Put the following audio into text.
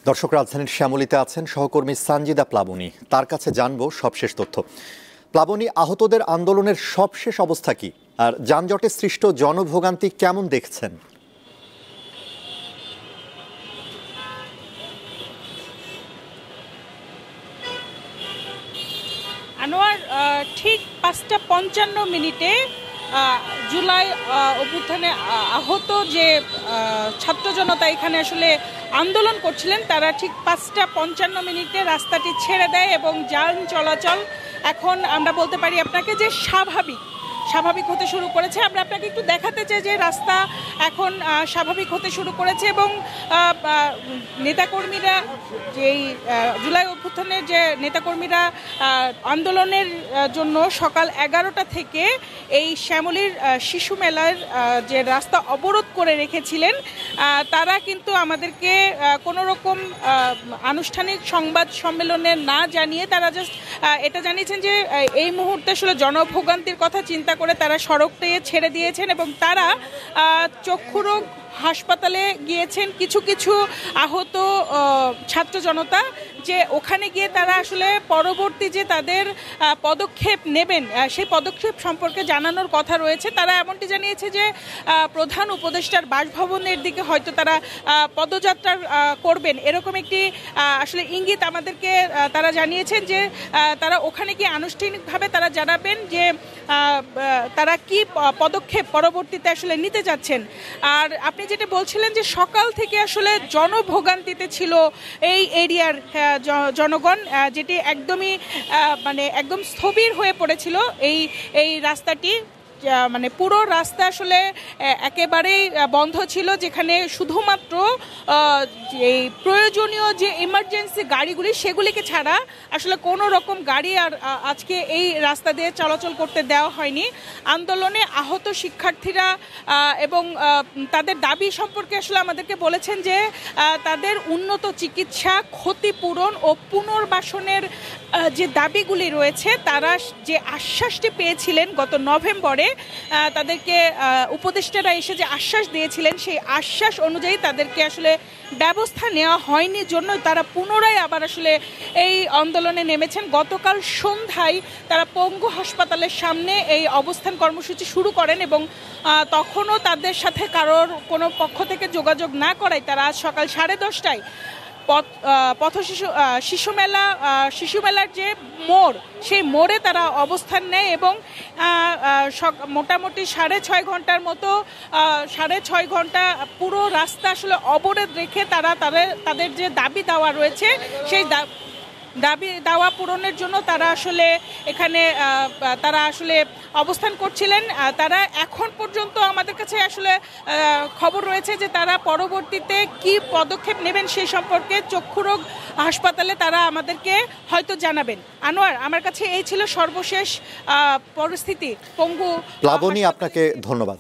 দর্শক, রাজধানীর শ্যামলীতে আছেন সহকর্মী সানজিদা প্লাবনী। তার কাছে জানবো সবশেষ তথ্য। প্লাবনী, আহতদের আন্দোলনের সবশেষ অবস্থা কি, আর যানজটে সৃষ্ট জনভোগান্তি কেমন দেখছেন? আনোয়ার, ঠিক ৫:৫৫ জুলাই অভ্যুত্থানে আহত যে ছাত্র জনতা এখানে আসলে আন্দোলন করছিলেন, তারা ঠিক ৫:৫৫ রাস্তাটি ছেড়ে দেয় এবং যান চলাচল এখন আমরা বলতে পারি আপনাকে যে স্বাভাবিক হতে শুরু করেছে। আমরা আপনাকে একটু দেখাতে চাই যে রাস্তা এখন স্বাভাবিক হতে শুরু করেছে এবং নেতাকর্মীরা যেই জুলাই অভ্যুত্থানের যে নেতাকর্মীরা আন্দোলনের জন্য সকাল ১১টা থেকে এই শ্যামলীর শিশু মেলার যে রাস্তা অবরোধ করে রেখেছিলেন, তারা কিন্তু আমাদেরকে কোনো রকম আনুষ্ঠানিক সংবাদ সম্মেলনে না জানিয়ে তারা জাস্ট এটা জানিয়েছেন যে এই মুহূর্তে আসলে জনভোগান্তির কথা চিন্তা করে তারা সড়কটি ছেড়ে দিয়েছেন এবং তারা চক্ষুরোগ হাসপাতালে গিয়েছেন। কিছু আহত ছাত্র জনতা যে ওখানে গিয়ে তারা আসলে পরবর্তী যে তাদের পদক্ষেপ নেবেন সেই পদক্ষেপ সম্পর্কে জানানোর কথা রয়েছে। তারা এমনটি জানিয়েছে যে প্রধান উপদেষ্টার বাসভবনের দিকে হয়তো তারা পদযাত্রা করবেন, এরকম একটি আসলে ইঙ্গিত আমাদেরকে তারা জানিয়েছেন যে তারা ওখানে গিয়ে আনুষ্ঠানিকভাবে তারা জানাবেন যে তারা কি পদক্ষেপ পরবর্তীতে আসলে নিতে যাচ্ছেন। আর আপনি যেটা বলছিলেন যে সকাল থেকে আসলে জনভোগান্তিতে ছিল এই এরিয়ার জনগণ, যেটি একদমই একদম স্থবির হয়ে পড়েছিল এই রাস্তাটি। মানে পুরো রাস্তা আসলে একেবারেই বন্ধ ছিল, যেখানে শুধুমাত্র এই প্রয়োজনীয় যে ইমার্জেন্সি গাড়িগুলি সেগুলিকে ছাড়া আসলে কোনো রকম গাড়ি আর আজকে এই রাস্তা দিয়ে চলাচল করতে দেওয়া হয়নি। আন্দোলনে আহত শিক্ষার্থীরা এবং তাদের দাবি সম্পর্কে আসলে আমাদেরকে বলেছেন যে তাদের উন্নত চিকিৎসা, ক্ষতিপূরণ ও পুনর্বাসনের যে দাবিগুলি রয়েছে, তারা যে আশ্বাসটি পেয়েছিলেন গত নভেম্বরে, তাদেরকে উপদেষ্টারা এসে যে আশ্বাস দিয়েছিলেন সেই আশ্বাস অনুযায়ী তাদেরকে আসলে ব্যবস্থা নেওয়া হয়নি, জন্য তারা পুনরায় আবার আসলে এই আন্দোলনে নেমেছেন। গতকাল সন্ধ্যায় তারা পঙ্গু হাসপাতালের সামনে এই অবস্থান কর্মসূচি শুরু করেন এবং তখনও তাদের সাথে কারোর কোনো পক্ষ থেকে যোগাযোগ না করায় তারা আজ সকাল 10:30টায় শিশু মেলার যে মোড়, সেই মোড়ে তারা অবস্থান নেয় এবং মোটামুটি 6.5 ঘন্টার মতো 6.5 ঘন্টা পুরো রাস্তা আসলে অবরোধ রেখে তারা তাদের যে দাবি দেওয়া রয়েছে সেই দাবি দাওয়া পূরণের জন্য তারা আসলে এখানে তারা আসলে অবস্থান করছিলেন। তারা এখন পর্যন্ত আমাদের কাছে আসলে খবর রয়েছে যে তারা পরবর্তীতে কি পদক্ষেপ নেবেন সেই সম্পর্কে চক্ষুরোগ হাসপাতালে তারা আমাদেরকে হয়তো জানাবেন। আনোয়ার, আমার কাছে এই ছিল সর্বশেষ পরিস্থিতি পঙ্গু। প্লাবনী, আপনাকে ধন্যবাদ।